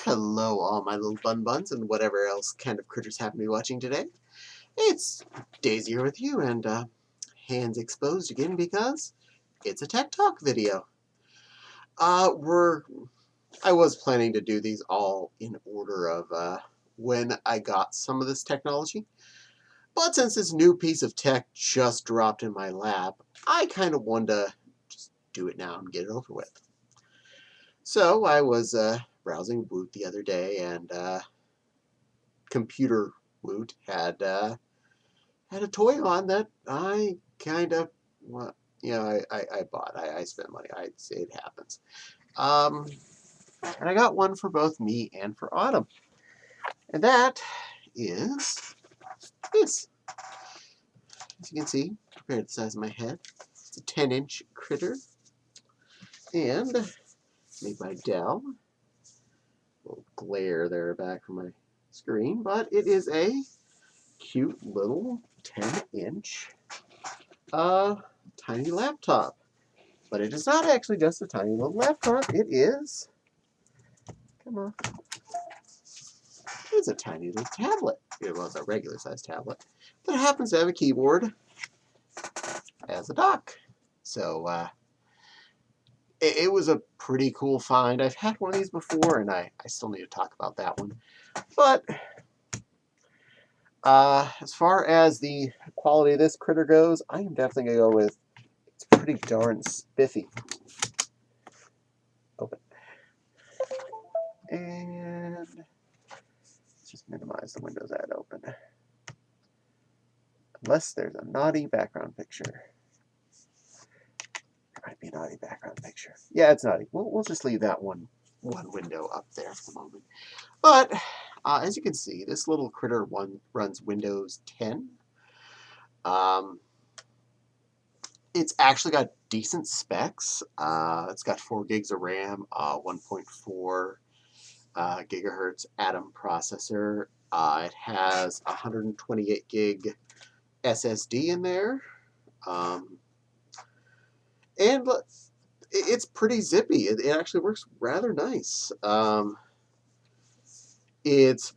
Hello, all my little buns and whatever else kind of critters happen to be watching today. It's Daisy here with you, and hands exposed again because it's a tech talk video. I was planning to do these all in order of when I got some of this technology, but since this new piece of tech just dropped in my lap, I kind of wanted to just do it now and get it over with. So I was browsing Woot the other day, and Computer Woot had a toy on that I kind of, well, I bought. I spent money. I'd say it happens. And I got one for both me and for Autumn. And that is this. As you can see, compared to the size of my head, it's a 10-inch critter. And made by Dell. A little glare there back from my screen, but it is a cute little 10-inch tiny laptop. But it is not actually just a tiny little laptop. It is, come on, it's a tiny little tablet. It was a regular sized tablet that happens to have a keyboard as a dock. So it was a pretty cool find. I've had one of these before, and I still need to talk about that one. But as far as the quality of this critter goes, I am definitely going to go with it's pretty darn spiffy. Open. And let's just minimize the windows I had open. Unless there's a naughty background picture. There might be a naughty background picture. Yeah, it's naughty. We'll just leave that one window up there for the moment. But as you can see, this little critter runs Windows 10. It's actually got decent specs. It's got 4 gigs of RAM, 1.4 gigahertz Atom processor. It has 128 gig SSD in there. And it's pretty zippy. It actually works rather nice. It's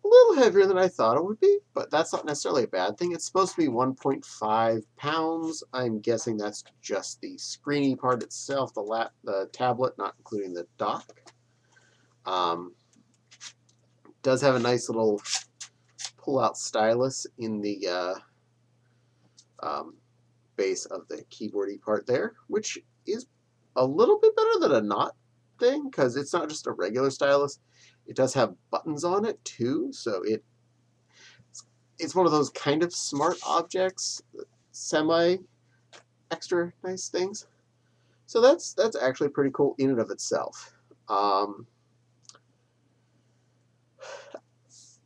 a little heavier than I thought it would be, but that's not necessarily a bad thing. It's supposed to be 1.5 pounds. I'm guessing that's just the screeny part itself, the tablet, not including the dock. Does have a nice little pull-out stylus in the base of the keyboardy part there, which is a little bit better than a not thing, because it's not just a regular stylus. It does have buttons on it too, so it's one of those kind of smart objects, semi extra nice things. So that's actually pretty cool in and of itself.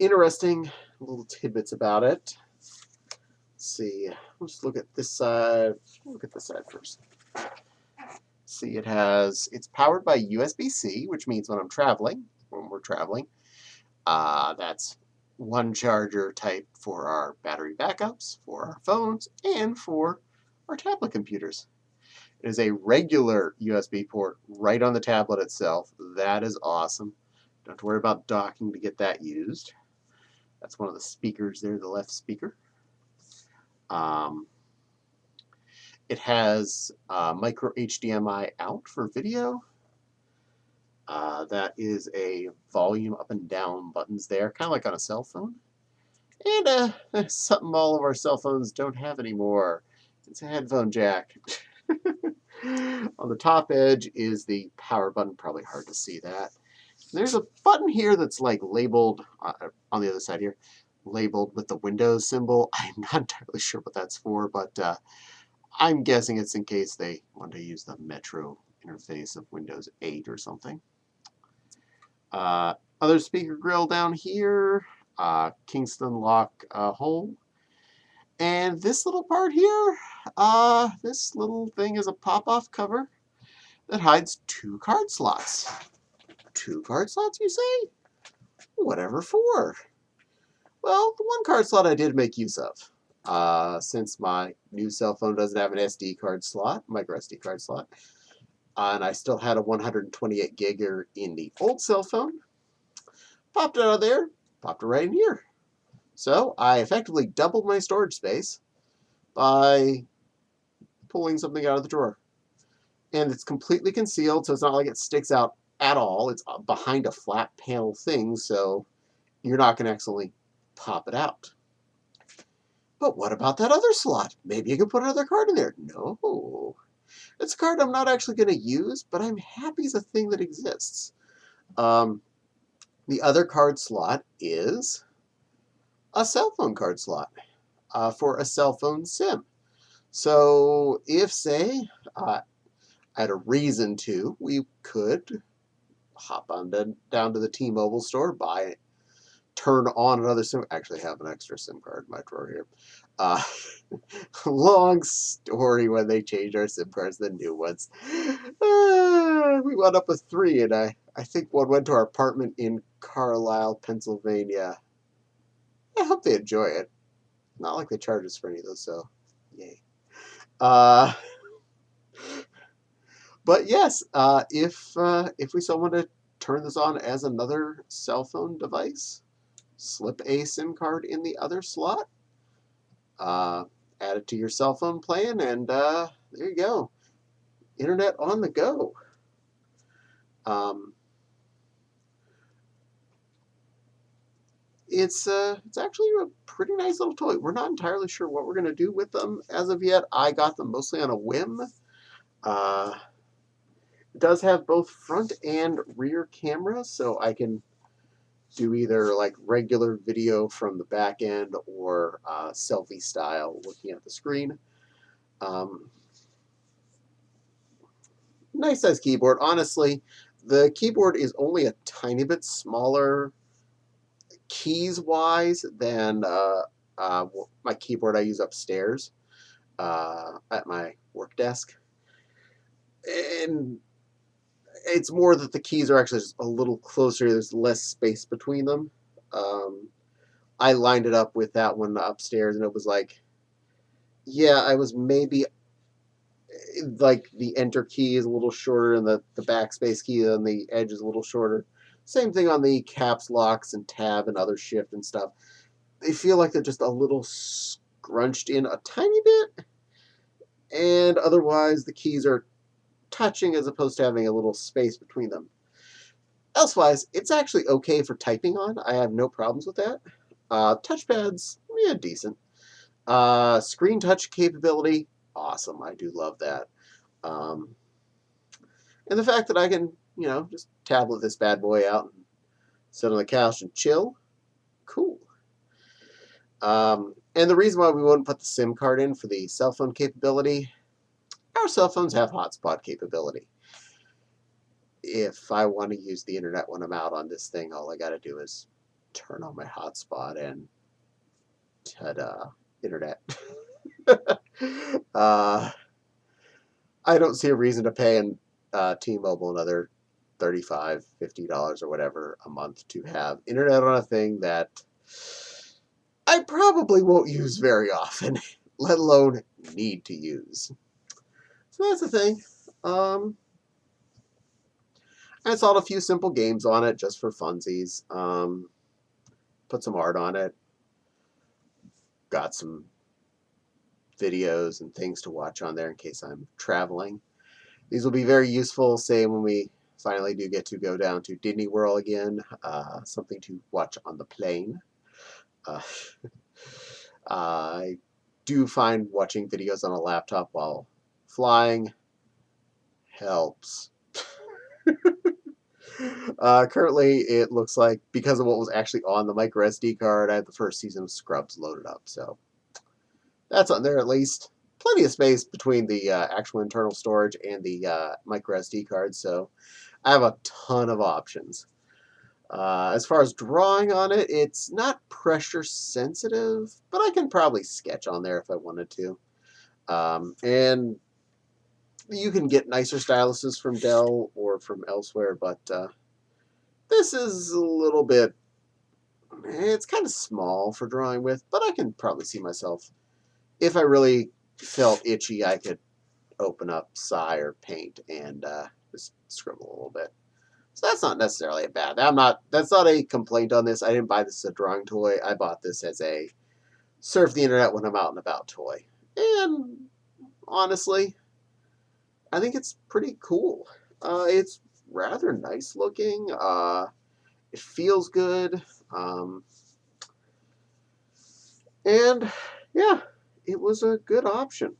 Interesting little tidbits about it. Let's see, we'll just look at this side. Look at this side first. See, it's powered by USB-C, which means when we're traveling, that's one charger type for our battery backups, for our phones, and for our tablet computers. It is a regular USB port right on the tablet itself. That is awesome. Don't have to worry about docking to get that used. That's one of the speakers there, the left speaker. It has micro HDMI out for video. That is a volume up and down buttons there, kind of like on a cell phone. And something all of our cell phones don't have anymore. It's a headphone jack. On the top edge is the power button. Probably hard to see that. There's a button here that's like labeled on the other side here, labeled with the Windows symbol. I'm not entirely sure what that's for, but I'm guessing it's in case they want to use the Metro interface of Windows 8 or something. Other speaker grill down here, Kingston lock hole. And this little part here, this little thing is a pop-off cover that hides 2 card slots. 2 card slots, you say? Whatever for? Well, the 1 card slot I did make use of. Since my new cell phone doesn't have an SD card slot, micro SD card slot, and I still had a 128 gigger in the old cell phone, popped it out of there, popped it right in here. So I effectively doubled my storage space by pulling something out of the drawer. And it's completely concealed, so it's not like it sticks out at all. It's behind a flat panel thing, so you're not going to accidentally pop it out. But what about that other slot? Maybe you can put another card in there. No. It's a card I'm not actually going to use, but I'm happy it's a thing that exists. The other card slot is a cell phone card slot for a cell phone SIM. So if, say, I had a reason to, we could hop on down to the T-Mobile store, turn on another SIM. Actually, have an extra SIM card in my drawer here. Long story when they changed our SIM cards, the new ones. We wound up with 3, and I think one went to our apartment in Carlisle, Pennsylvania. I hope they enjoy it. Not like they charge us for any of those, so yay. But yes, if we still want to turn this on as another cell phone device, slip a SIM card in the other slot, add it to your cell phone plan, and there you go. Internet on the go. It's actually a pretty nice little toy. We're not entirely sure what we're going to do with them as of yet. I got them mostly on a whim. It does have both front and rear cameras, so I can do either like regular video from the back end or selfie style looking at the screen. Nice size keyboard. Honestly, the keyboard is only a tiny bit smaller keys wise than my keyboard I use upstairs at my work desk. And it's more that the keys are actually just a little closer. There's less space between them. I lined it up with that one upstairs, and it was like, yeah, I was maybe like the enter key is a little shorter and the backspace key on the edge is a little shorter. Same thing on the caps locks and tab and other shift and stuff. They feel like they're just a little scrunched in a tiny bit, and otherwise the keys are touching as opposed to having a little space between them. Elsewise, it's actually okay for typing on. I have no problems with that. Touchpads, yeah, decent. Screen touch capability, awesome. I do love that. And the fact that I can, just tablet this bad boy out and sit on the couch and chill, cool. And the reason why we wouldn't put the SIM card in for the cell phone capability, our cell phones have hotspot capability. If I want to use the internet when I'm out on this thing, all I got to do is turn on my hotspot and ta-da, internet. I don't see a reason to pay T-Mobile another $35, $50 or whatever a month to have internet on a thing that I probably won't use very often, let alone need to use. So that's the thing. I installed a few simple games on it just for funsies. Put some art on it. Got some videos and things to watch on there in case I'm traveling. These will be very useful, say, when we finally do get to go down to Disney World again. Something to watch on the plane. I do find watching videos on a laptop while flying helps. Currently, it looks like because of what was actually on the micro SD card, I had the first season of Scrubs loaded up. So that's on there at least. Plenty of space between the actual internal storage and the micro SD card. So I have a ton of options. As far as drawing on it, it's not pressure sensitive, but I can probably sketch on there if I wanted to. And you can get nicer styluses from Dell or from elsewhere, but this is a little bit, it's kind of small for drawing with, but I can probably see myself, if I really felt itchy, I could open up Psy or Paint and just scribble a little bit. So that's not necessarily a bad. That's not a complaint on this. I didn't buy this as a drawing toy. I bought this as a surf the internet when I'm out and about toy. And honestly, I think it's pretty cool. It's rather nice looking. It feels good. Um, and yeah, it was a good option.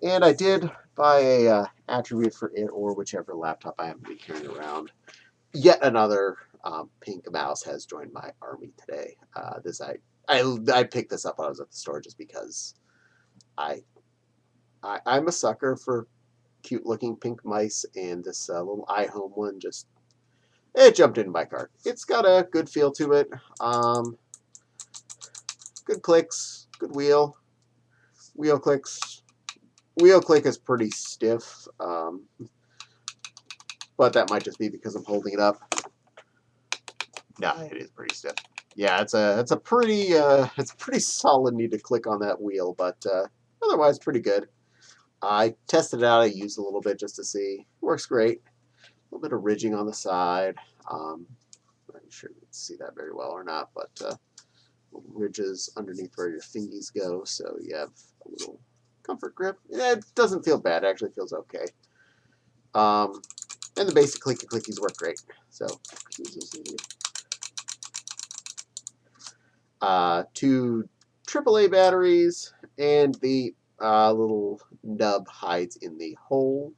And I did buy a attribute for it or whichever laptop I happen to be carrying around. Yet another pink mouse has joined my army today. I picked this up when I was at the store just because I'm a sucker for cute looking pink mice, and this little iHome one it jumped into my cart. It's got a good feel to it. Good clicks, good wheel clicks. Wheel click is pretty stiff, but that might just be because I'm holding it up. Nah, it is pretty stiff. Yeah, it's a pretty solid need to click on that wheel, but otherwise pretty good. I tested it out. I used a little bit just to see. Works great. A little bit of ridging on the side. I'm not sure you can see that very well or not, but ridges underneath where your fingies go, so you have a little comfort grip. Yeah, it doesn't feel bad. It actually feels okay. And the basic clicky clickies work great. So, two AAA batteries, and the little nub hides in the hole.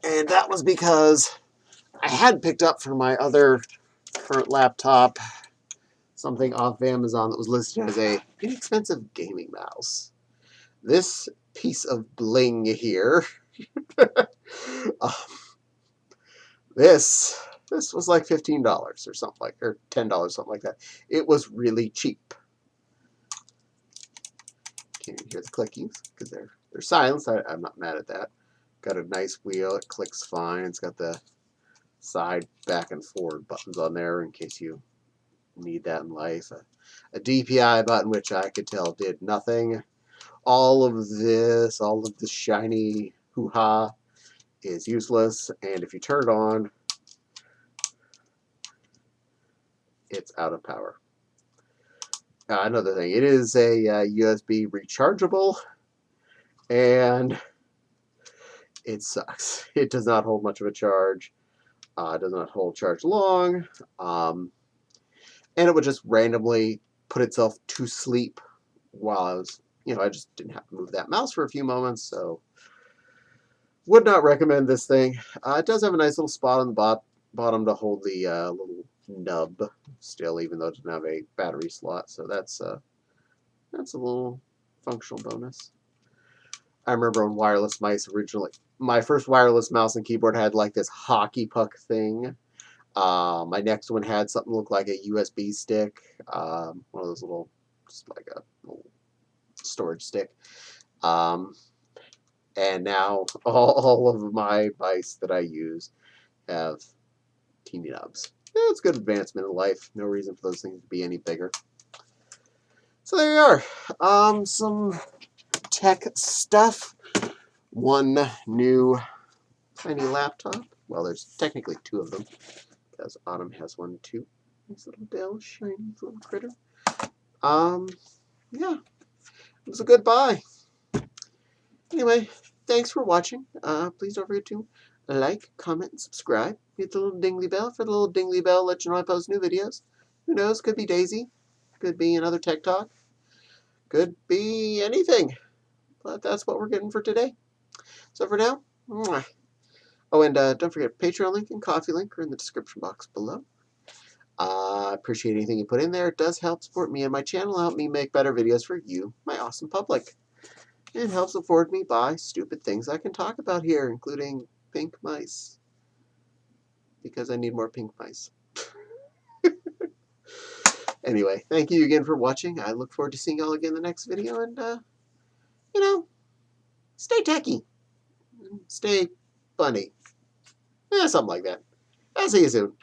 And that was because I had picked up for my other current laptop something off Amazon that was listed as a inexpensive gaming mouse. This piece of bling here, this was like $15 or something or $10, something like that. It was really cheap. Can't even hear the clickings because they're silenced. I'm not mad at that. Got a nice wheel. It clicks fine. It's got the side, back, and forward buttons on there in case you need that in life. A DPI button, which I could tell did nothing. All of this shiny hoo-ha is useless, and if you turn it on, it's out of power. Another thing, it is a USB rechargeable, and it sucks. It does not hold much of a charge. It does not hold charge long, and it would just randomly put itself to sleep while I was, I just didn't have to move that mouse for a few moments, so would not recommend this thing. It does have a nice little spot on the bottom to hold the little nub still, even though it doesn't have a battery slot, so that's a little functional bonus. I remember when wireless mice originally, my first wireless mouse and keyboard had like this hockey puck thing. My next one had something look like a USB stick, one of those little, just like a little storage stick. And now all of my mice that I use have teeny nubs. Yeah, it's good advancement in life. No reason for those things to be any bigger. So there you are. Some tech stuff. One new tiny laptop. Well, there's technically two of them, because Autumn has one too. Nice little Dell, shiny little critter. Yeah, it was a good buy. Anyway, thanks for watching. Please don't forget to like, comment, and subscribe. Hit the little dingly bell for the little dingly bell. Let you know I post new videos. Who knows? Could be Daisy. Could be another tech talk. Could be anything. But that's what we're getting for today. So for now, mwah. Oh, and don't forget, Patreon link and Coffee link are in the description box below. I appreciate anything you put in there. It does help support me and my channel, help me make better videos for you, my awesome public. It helps afford me buy stupid things I can talk about here, including pink mice. Because I need more pink mice. Anyway, thank you again for watching. I look forward to seeing y'all again in the next video. And, stay techy. Stay funny. Something like that. I'll see you soon.